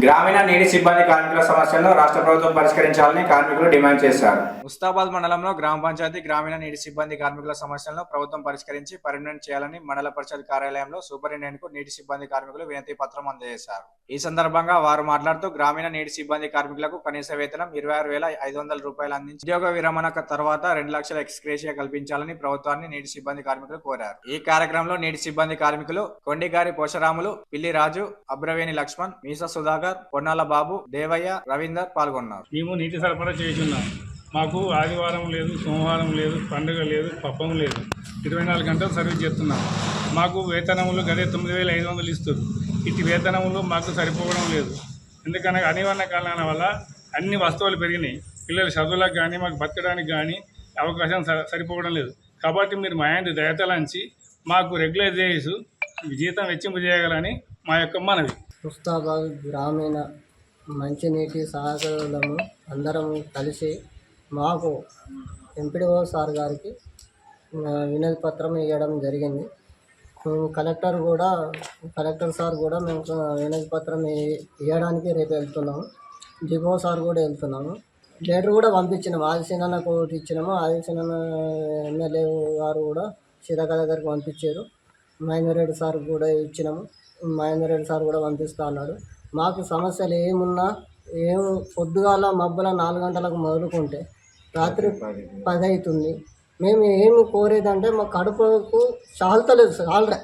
గ్రామీణ నీటి సిబ్బంది కార్మికుల సమస్యలను రాష్ట్ర ప్రభుత్వం పరిష్కరించాలని కార్మికులు డిమాండ్ చేశారు. ముస్తాబాద్ మండలంలో గ్రామ పంచాయతీ గ్రామీణ నీటి సిబ్బంది కార్మికుల సమస్యలను ప్రభుత్వం పరిష్కరించి పర్మనెంట్ చేయాలని మండల పరిషత్ కార్యాలయంలో సూపరింటెండెంట్ కు నీటి సిబ్బంది కార్మికులు వినతి పత్రం అందజేశారు. ఈ సందర్భంగా వారు మాట్లాడుతూ గ్రామీణ నీటి సిబ్బంది కార్మికులకు కనీస వేతనం 26,500 రూపాయలు అందించి ఉద్యోగ విరమణ తర్వాత 2 లక్షల ఎక్స్గ్రేషియా కల్పించాలని ప్రభుత్వాన్ని నీటి సిబ్బంది కార్మికులు కోరారు. ఈ కార్యక్రమంలో నీటి సిబ్బంది కార్మికులు కొండిగారి పోషరాములు, పిల్లి రాజు, అబ్రవేణి లక్ష్మణ్, మీస సుధాకర్, పొన్నాల బాబు, దేవయ్య, రవీందర్ పాల్గొన్నారు. మేము నీటి సరఫరా చేస్తున్నాం. మాకు ఆదివారం లేదు, సోమవారం లేదు, పండుగ లేదు, పప్పం లేదు, 24 గంటలు సర్వీస్ చేస్తున్నాం. మాకు వేతనములు గదే 9,500 ఇస్తారు. ఇటు వేతనములు మాకు సరిపోవడం లేదు. ఎందుకనగా అనివార్య కారణాల వల్ల అన్ని వస్తువులు పెరిగినాయి. పిల్లల చదువులకు కానీ మాకు బతకడానికి కానీ అవకాశం సరిపోవడం లేదు. కాబట్టి మీరు మా ఆయన దయతలంచి మాకు రెగ్యులర్ చేసి జీతం వెచ్చింపు చేయగలని మా యొక్క మనవి. ముస్తాబాద్ గ్రామీణ మంచినీటి సహకారులము అందరం కలిసి మాకు ఎంపీడీఓ సార్ గారికి వినతి పత్రం ఇవ్వడం జరిగింది. కలెక్టర్ సార్ కూడా మేము వినతి పత్రం ఇవ్వడానికి రేపు వెళ్తున్నాము. డిపో సార్ కూడా వెళ్తున్నాము. లెటర్ కూడా పంపించినాము. ఆదిశనన్నకు ఒకటి ఇచ్చినాము. ఆదిశనన్న ఎమ్మెల్యే గారు కూడా సీతక్క దగ్గరికి పంపించారు. మహేందర్ రెడ్డి సార్ కూడా ఇచ్చినాము. మహేందర్ రెడ్డి సార్ కూడా పంపిస్తా అన్నాడు. మాకు సమస్యలు ఏమున్నా పొద్దుగాల మబ్బుల 4 గంటలకు మొదలుకుంటే రాత్రి 10 అవుతుంది. మేము ఏమి కోరేదంటే మా కడుపుకు చాలతలేదు, చాలరా.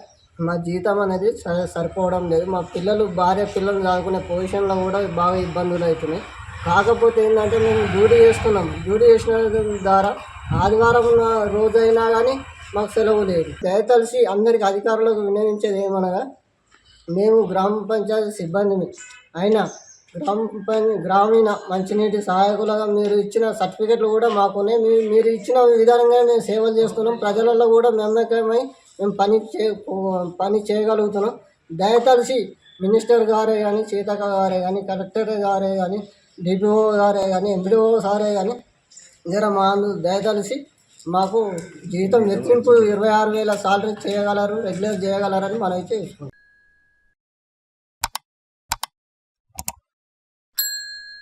మా జీతం అనేది సరిపోవడం లేదు. మా భార్య పిల్లలు చదువుకునే పొజిషన్లో కూడా బాగా ఇబ్బందులు అవుతున్నాయి. కాకపోతే ఏంటంటే మేము డ్యూటీ చేస్తున్నాం. డ్యూటీ చేసిన ద్వారా ఆదివారం రోజైనా కానీ మాకు సెలవు లేదు. దయతలిసి అందరికి అధికారులకు వినియోగించేది ఏమనగా, మేము గ్రామ పంచాయతీ సిబ్బందిని అయినా గ్రామీణ మంచినీటి సహాయకులుగా మీరు ఇచ్చిన సర్టిఫికెట్లు కూడా మాకునే. మీరు ఇచ్చిన విధానంగా మేము సేవలు చేస్తున్నాం. ప్రజలలో కూడా నమ్మకమై మేము పని చేయగలుగుతున్నాం. దయతలిసి మినిస్టర్ గారే కానీ, సీతక్క గారే కానీ, కలెక్టర్ గారే కానీ, డిపిఓ గారే కానీ, ఎంపీడీఓ సారే కానీ జర మా దయతలిసి మాకు జీతం రెట్టింపు 26,000 సాలరీ చేయగలరు, రెగ్యులర్ చేయగలరని మనం చేసుకుంటాం.